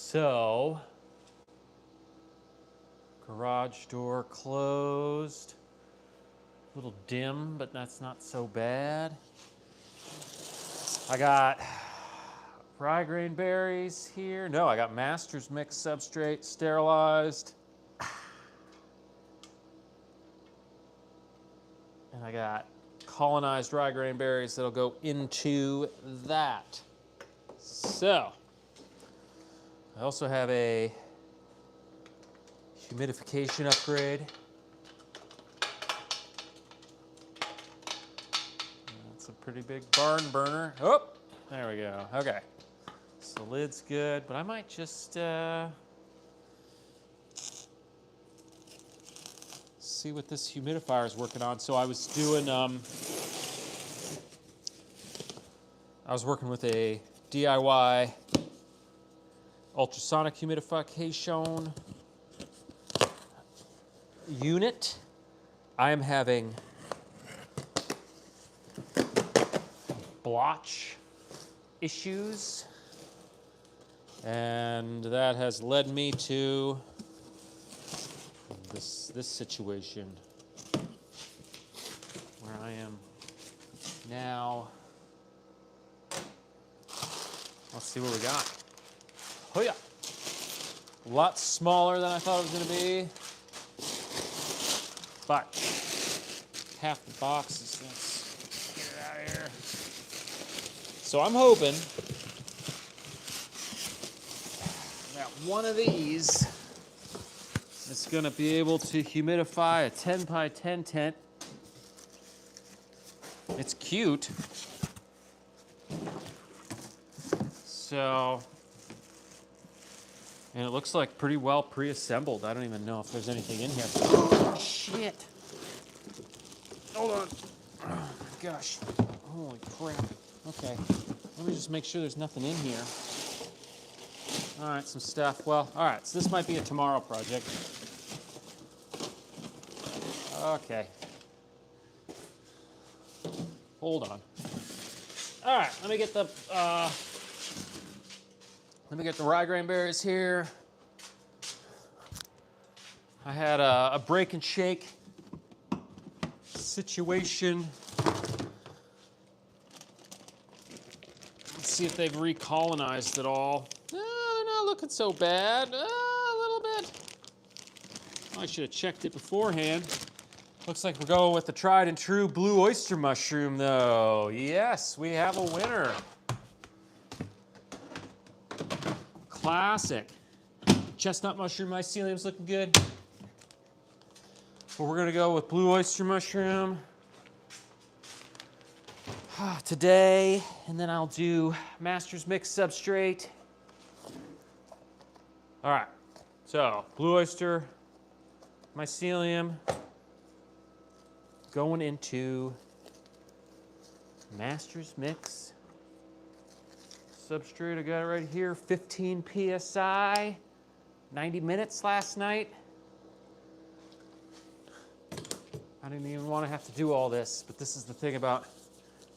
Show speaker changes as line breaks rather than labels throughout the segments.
So, garage door closed. A little dim, but that's not so bad. I got rye grain berries here. No, I got Master's Mix substrate sterilized. And I got colonized rye grain berries that'll go into that. So, I also have a humidification upgrade. That's a pretty big barn burner. Oh, there we go. Okay. So the lid's good, but I might just see what this humidifier is working on. So I was doing, I was working with a DIY ultrasonic humidification unit. I am having blotch issues, and that has led me to this situation where I am now. Let's see what we got. Oh yeah, a lot smaller than I thought it was going to be, but half the boxes. Let's get it out of here. So I'm hoping that one of these is going to be able to humidify a 10 by 10 tent. It's cute. So, and it looks like pretty well pre-assembled. I don't even know if there's anything in here. Oh, shit. Hold on. Oh, my gosh. Holy crap. Okay. Let me just make sure there's nothing in here. All right, some stuff. Well, all right, so this might be a tomorrow project. Okay. Hold on. All right, let me get the rye grain berries here. I had a break and shake situation. Let's see if they've recolonized it all. No, they're not looking so bad. A little bit. Oh, I should have checked it beforehand. Looks like we're going with the tried and true blue oyster mushroom, though. Yes, we have a winner. Classic. Chestnut mushroom mycelium's looking good. But we're gonna go with blue oyster mushroom today, and then I'll do Master's Mix substrate. All right, so blue oyster mycelium going into Master's Mix substrate. I got it right here, 15 PSI, 90 minutes last night. I didn't even want to have to do all this, but this is the thing about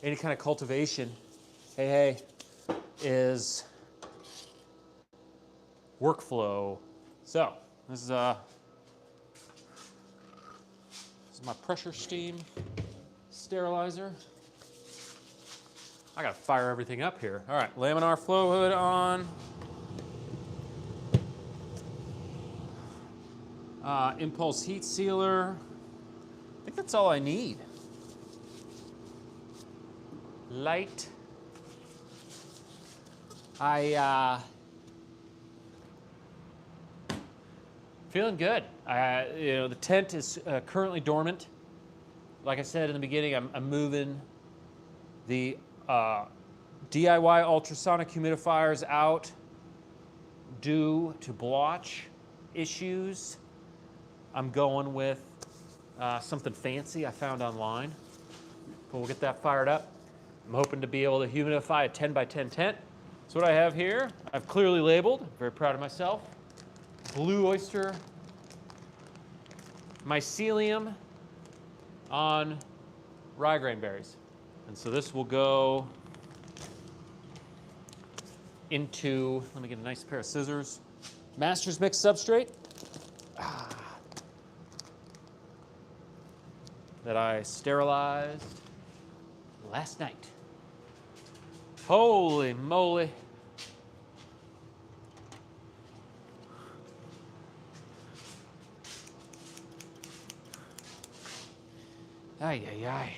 any kind of cultivation, is workflow. So this is my pressure steam sterilizer. I gotta fire everything up here. All right, laminar flow hood on. Impulse heat sealer. I think that's all I need. Light. Feeling good. The tent is currently dormant. Like I said in the beginning, I'm moving the DIY ultrasonic humidifiers out due to blotch issues. I'm going with something fancy I found online, but we'll get that fired up. I'm hoping to be able to humidify a 10 by 10 tent. So what I have here, I've clearly labeled, very proud of myself, blue oyster mycelium on rye grain berries. And so this will go into, let me get a nice pair of scissors, Master's Mix substrate that I sterilized last night. Holy moly. Ay, ay, ay.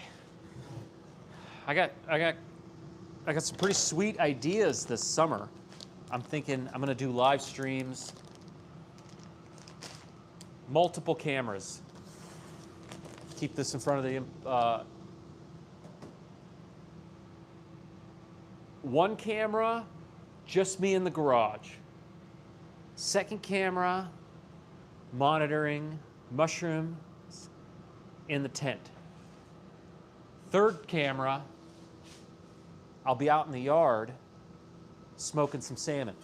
I got some pretty sweet ideas this summer. I'm thinking I'm gonna do live streams, multiple cameras. Keep this in front of the, one camera, just me in the garage. Second camera, monitoring mushrooms in the tent. Third camera, I'll be out in the yard smoking some salmon.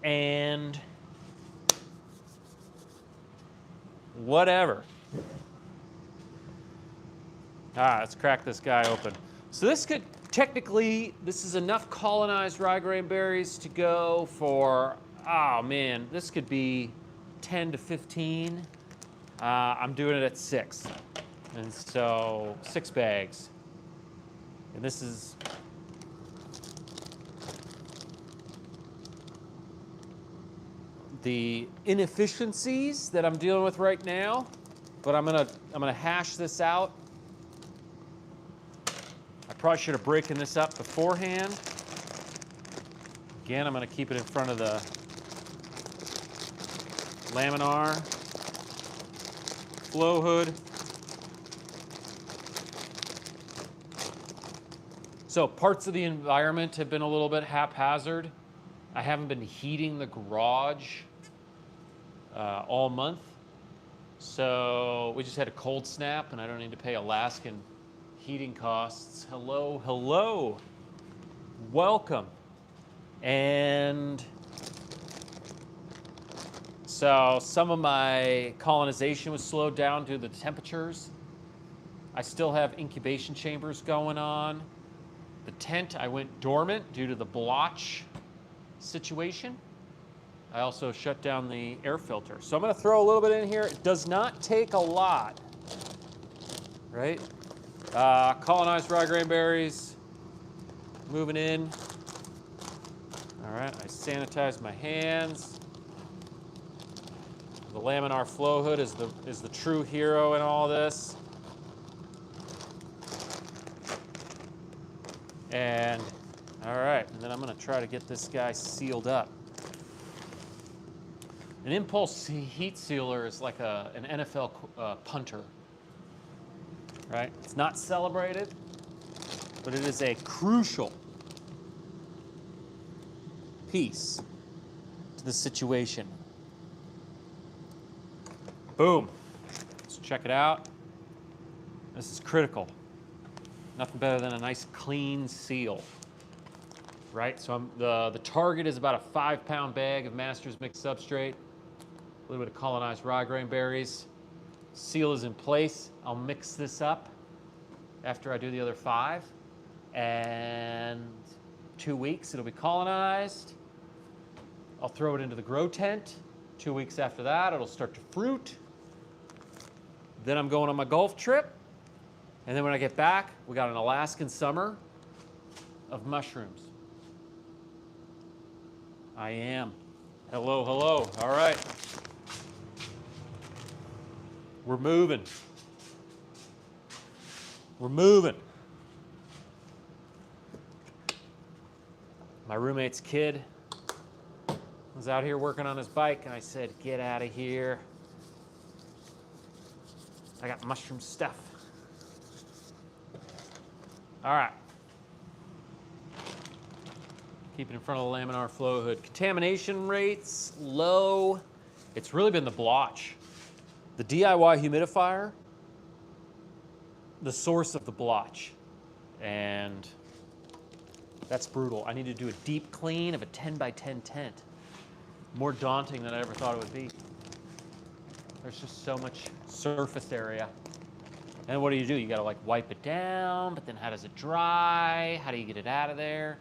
And whatever. Let's crack this guy open. So this could, technically, this is enough colonized ryegrain berries to go for, oh man, this could be 10 to 15. I'm doing it at 6. And so 6 bags. And this is the inefficiencies that I'm dealing with right now, but I'm gonna hash this out. I probably should have broken this up beforehand. Again, I'm gonna keep it in front of the laminar flow hood. So parts of the environment have been a little bit haphazard. I haven't been heating the garage all month. So we just had a cold snap and I don't need to pay Alaskan heating costs. Hello, hello. Welcome. And so some of my colonization was slowed down due to the temperatures. I still have incubation chambers going on. The tent, I went dormant due to the blotch situation. I also shut down the air filter. So I'm gonna throw a little bit in here. It does not take a lot, right? Colonized ryegrain berries, moving in. All right, I sanitize my hands. The laminar flow hood is the true hero in all this. And, all right, and then I'm gonna try to get this guy sealed up. An impulse heat sealer is like an NFL punter, right? It's not celebrated, but it is a crucial piece to the situation. Boom. Let's check it out. This is critical. Nothing better than a nice clean seal, right? So the target is about a 5-pound bag of Master's Mix substrate, a little bit of colonized ryegrain berries. Seal is in place. I'll mix this up after I do the other 5. And 2 weeks, it'll be colonized. I'll throw it into the grow tent. 2 weeks after that, it'll start to fruit. Then I'm going on my golf trip. And then when I get back, we got an Alaskan summer of mushrooms. I am. Hello, hello. All right. We're moving. We're moving. My roommate's kid was out here working on his bike, and I said, get out of here. I got mushroom stuff. All right. Keep it in front of the laminar flow hood. Contamination rates, low. It's really been the blotch. The DIY humidifier, the source of the blotch. And that's brutal. I need to do a deep clean of a 10 by 10 tent. More daunting than I ever thought it would be. There's just so much surface area. And what do? You got to like wipe it down, but then how does it dry? How do you get it out of there?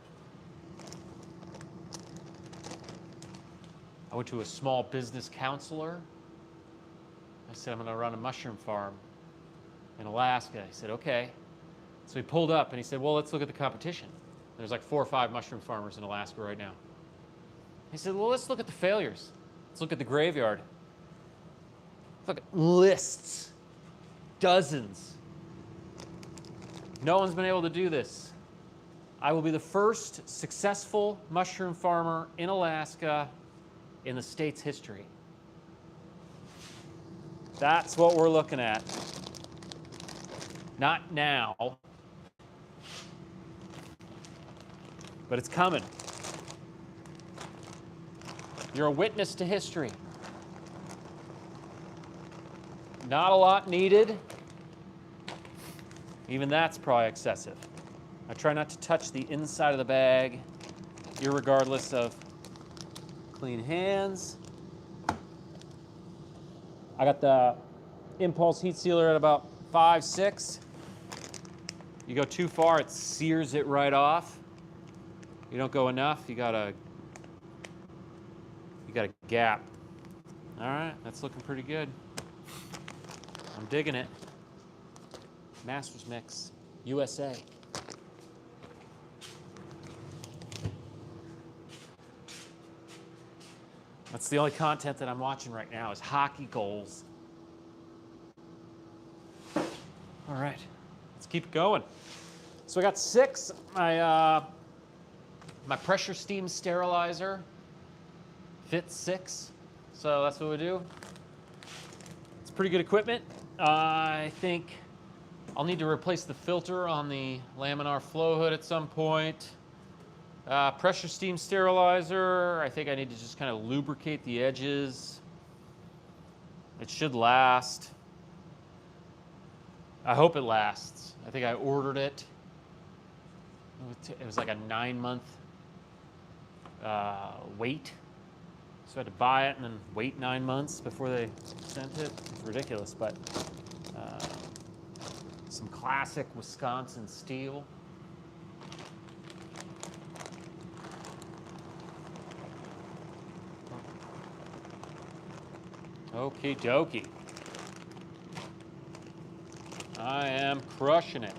I went to a small business counselor. I said, I'm going to run a mushroom farm in Alaska. He said, okay. So he pulled up and he said, well, let's look at the competition. There's like 4 or 5 mushroom farmers in Alaska right now. He said, well, let's look at the failures. Let's look at the graveyard. Look at lists, dozens. No one's been able to do this. I will be the first successful mushroom farmer in Alaska in the state's history. That's what we're looking at. Not now, but it's coming. You're a witness to history. Not a lot needed. Even that's probably excessive. I try not to touch the inside of the bag, irregardless of clean hands. I got the impulse heat sealer at about 5, 6. You go too far, it sears it right off. You don't go enough, you got a gap. All right, that's looking pretty good. I'm digging it. Masters Mix, USA. That's the only content that I'm watching right now is hockey goals. All right, let's keep going. So I got 6. My pressure steam sterilizer fits 6. So that's what we do. It's pretty good equipment. I think I'll need to replace the filter on the laminar flow hood at some point. Pressure steam sterilizer, I think I need to just kind of lubricate the edges. It should last. I hope it lasts. I think I ordered it. It was like a 9-month wait. So I had to buy it and then wait 9 months before they sent it. It's ridiculous, but some classic Wisconsin steel. Okie dokie. I am crushing it.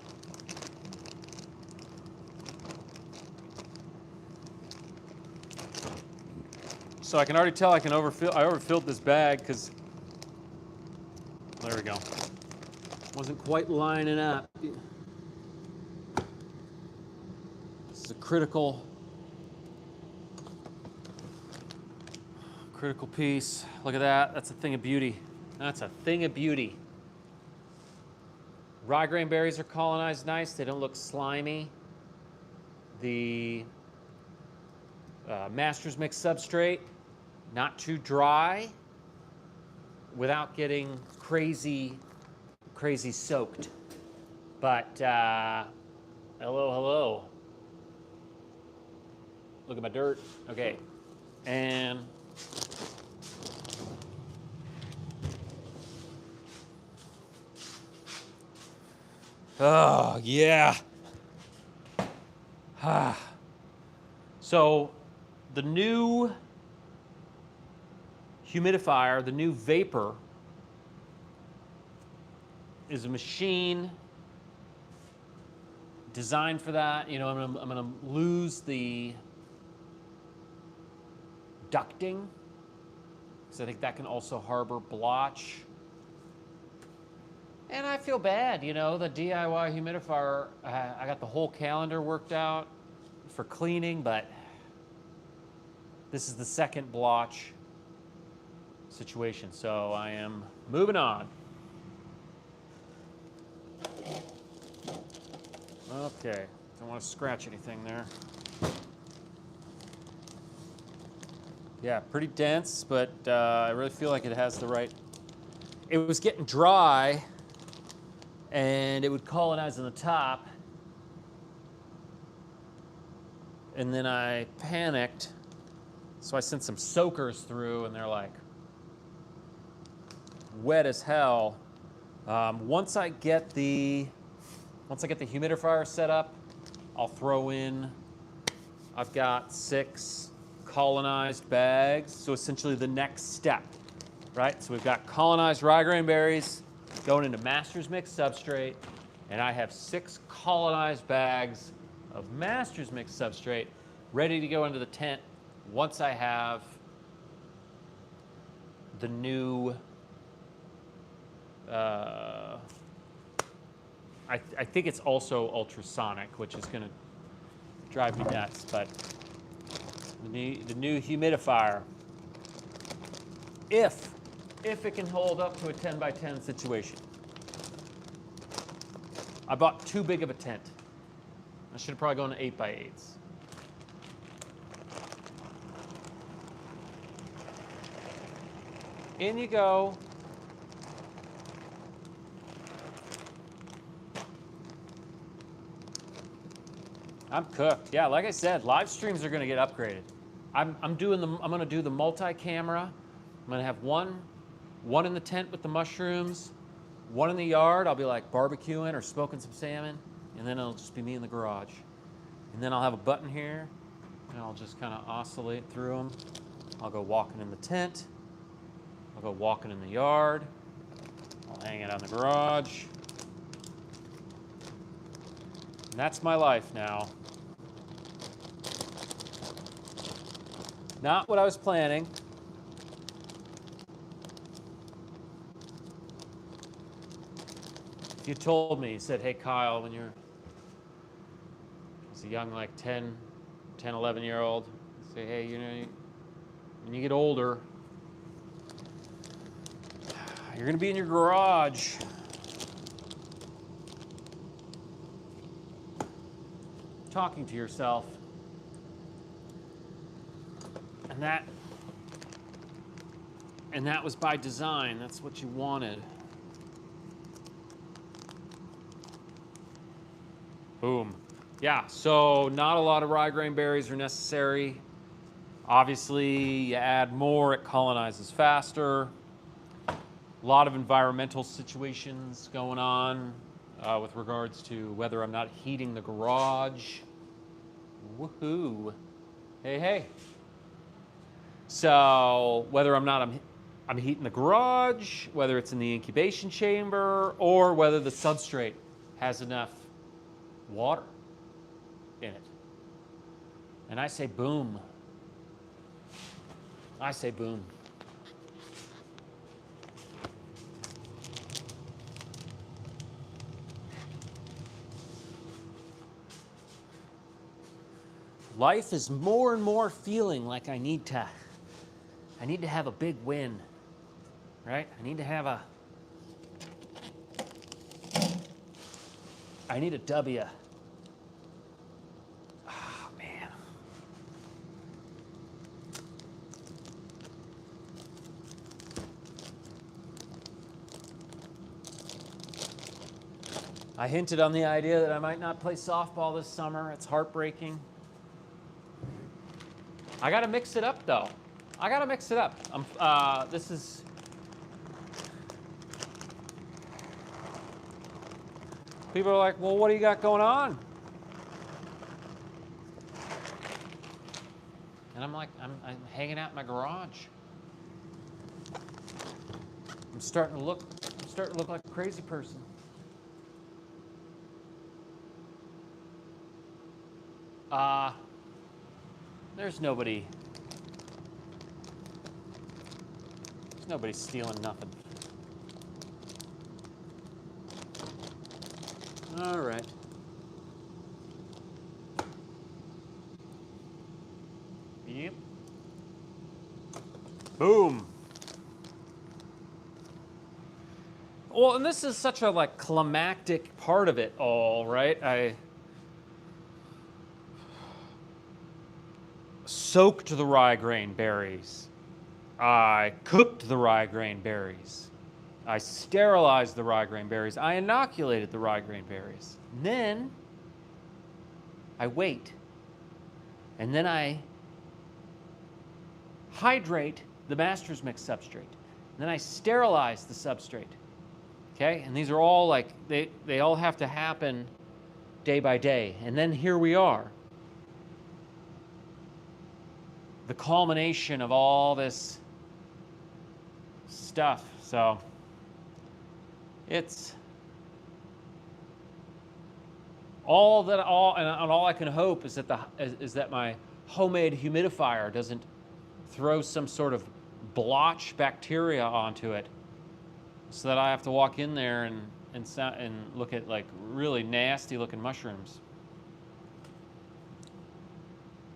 So I can already tell I overfilled this bag because, there we go. Wasn't quite lining up. This is a critical piece. Look at that. That's a thing of beauty. That's a thing of beauty. Rye grain berries are colonized nice. They don't look slimy. The Masters Mix substrate, not too dry without getting crazy soaked. But hello. Look at my dirt. Okay. And oh, yeah. So the new humidifier, the new vapor, is a machine designed for that. You know, I'm gonna lose the ducting, because I think that can also harbor blotch. And I feel bad, you know, the DIY humidifier, I got the whole calendar worked out for cleaning, but this is the second blotch situation, so I am moving on. Okay, don't want to scratch anything there. Yeah, pretty dense, but I really feel like it has the right. It was getting dry, and it would colonize on the top. And then I panicked, so I sent some soakers through, and they're like wet as hell. Once I get the humidifier set up, I'll throw in, I've got 6 colonized bags, so essentially the next step, right? So we've got colonized rye grain berries going into master's mix substrate, and I have 6 colonized bags of master's mix substrate ready to go into the tent once I have the new, I think it's also ultrasonic, which is going to drive me nuts, but the new humidifier, if it can hold up to a 10 by 10 situation. I bought too big of a tent. I should have probably gone to 8 by 8s. In you go. I'm cooked. Yeah, like I said, live streams are going to get upgraded. I'm going to do the multi-camera. I'm going to have one in the tent with the mushrooms, one in the yard. I'll be like barbecuing or smoking some salmon, and then it'll just be me in the garage. And then I'll have a button here, and I'll just kind of oscillate through them. I'll go walking in the tent. I'll go walking in the yard. I'll hang it on the garage. And that's my life now. Not what I was planning. If you told me, you said, hey, Kyle, when you're as a young, like 10, 11-year-old, say, hey, you know, when you get older, you're going to be in your garage. Talking to yourself. And that was by design. That's what you wanted. Boom. Yeah, so not a lot of rye grain berries are necessary. Obviously, you add more, it colonizes faster. A lot of environmental situations going on with regards to whether I'm not heating the garage. Woohoo. Hey, hey. So whether I'm heating the garage, whether it's in the incubation chamber, or whether the substrate has enough water in it. And I say boom. I say boom. Life is more and more feeling like I need to have a big win, right? I need a W. Oh, man. I hinted on the idea that I might not play softball this summer. It's heartbreaking. I got to mix it up, though. I got to mix it up. This is... People are like, well, what do you got going on? And I'm like, I'm hanging out in my garage. I'm starting to look like a crazy person. There's nobody stealing nothing. All right. Yep. Boom. Well, and this is such a like climactic part of it all, right? I soaked the rye grain berries. I cooked the rye grain berries. I sterilized the rye grain berries. I inoculated the rye grain berries. And then I wait. And then I hydrate the master's mix substrate. And then I sterilize the substrate. Okay, and these are all like, they all have to happen day by day. And then here we are. The culmination of all this stuff. So it's all I can hope is that my homemade humidifier doesn't throw some sort of blotch bacteria onto it, so that I have to walk in there and look at like really nasty looking mushrooms.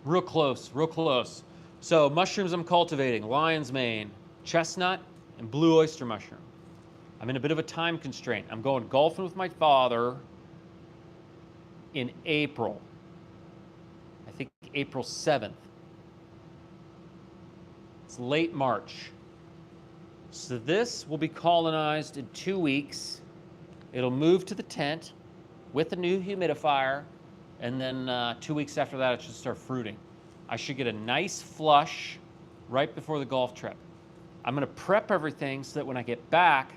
Real close, real close. So mushrooms I'm cultivating: lion's mane, chestnut, and blue oyster mushroom. I'm in a bit of a time constraint. I'm going golfing with my father in April. I think April 7th. It's late March. So this will be colonized in 2 weeks. It'll move to the tent with a new humidifier, and then 2 weeks after that, it should start fruiting. I should get a nice flush right before the golf trip. I'm gonna prep everything so that when I get back,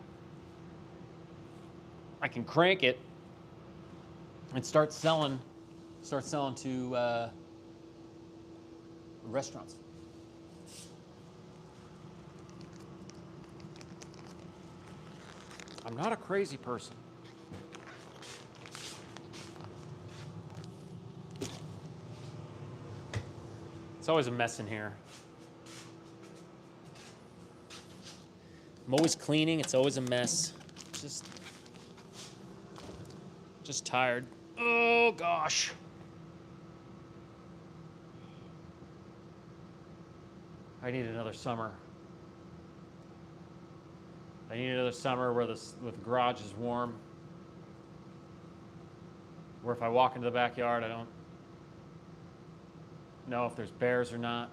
I can crank it and start selling to restaurants. I'm not a crazy person. It's always a mess in here. I'm always cleaning, it's always a mess. Just tired. Oh gosh. I need another summer. I need another summer where the garage is warm. Where if I walk into the backyard, I don't know if there's bears or not.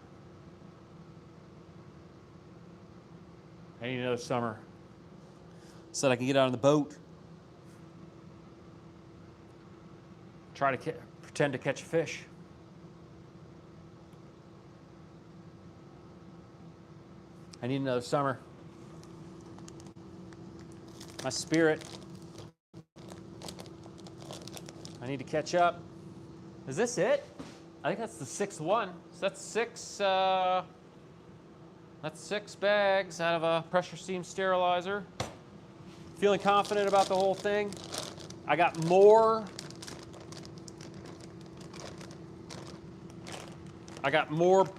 I need another summer so that I can get out on the boat. Try to pretend to catch a fish. I need another summer. My spirit. I need to catch up. Is this it? I think that's the 6th one. So that's six bags out of a pressure steam sterilizer. Feeling confident about the whole thing. I got more.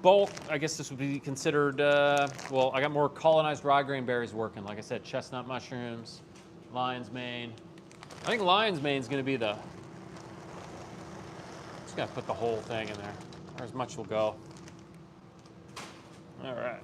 Bulk. I guess this would be considered, well, I got more colonized rye grain berries working. Like I said, chestnut mushrooms, lion's mane. I think lion's mane is going to be just going to put the whole thing in there, or as much will go. All right.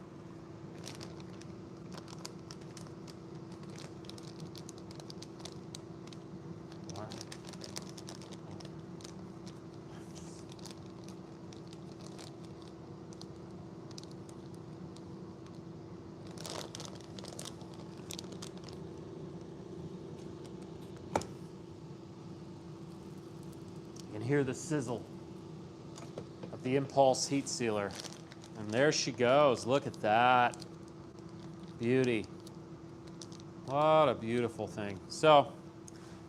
Hear the sizzle of the impulse heat sealer. And there she goes. Look at that. Beauty. What a beautiful thing. So,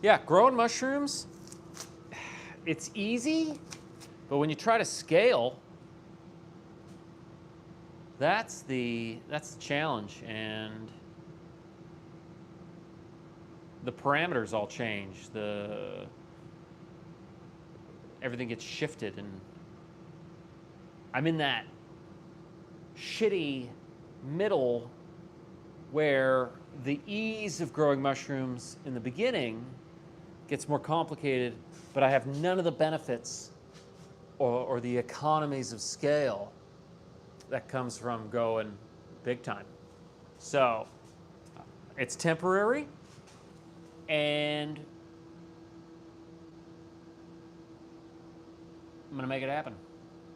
yeah, growing mushrooms, it's easy, but when you try to scale, that's the challenge, and the parameters all change. Everything gets shifted, and I'm in that shitty middle where the ease of growing mushrooms in the beginning gets more complicated, but I have none of the benefits or the economies of scale that comes from going big time. So it's temporary, and I'm gonna make it happen.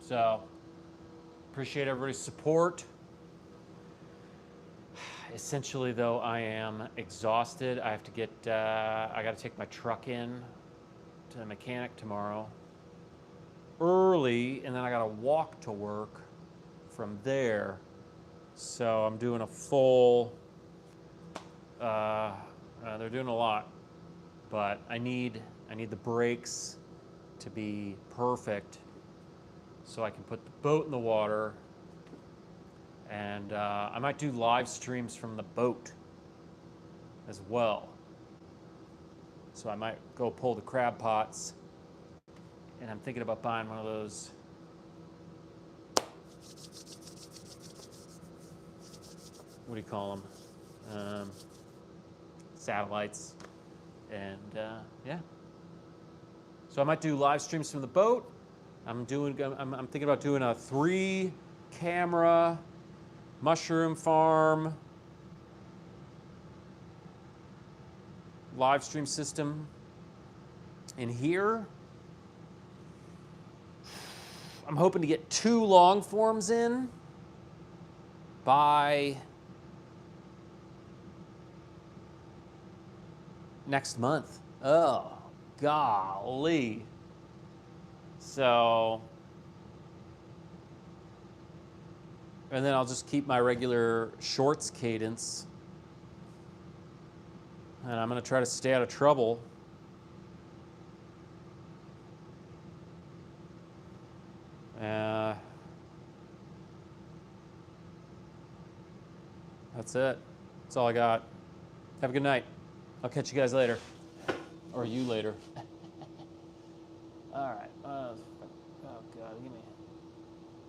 So appreciate everybody's support. Essentially though, I am exhausted. I have to get, I gotta take my truck in to the mechanic tomorrow early, and then I gotta walk to work from there. So I'm doing a full They're doing a lot, but I need the brakes to be perfect so I can put the boat in the water. And I might do live streams from the boat as well. So I might go pull the crab pots, and I'm thinking about buying one of those what do you call them? Satellites. And yeah. So I might do live streams from the boat. I'm thinking about doing a 3-camera mushroom farm live stream system in here. I'm hoping to get 2 long forms in by next month. Oh, golly. So, and then I'll just keep my regular shorts cadence. And I'm going to try to stay out of trouble. That's it. That's all I got. Have a good night. I'll catch you guys later. Or you later. All right. Oh, God. Give me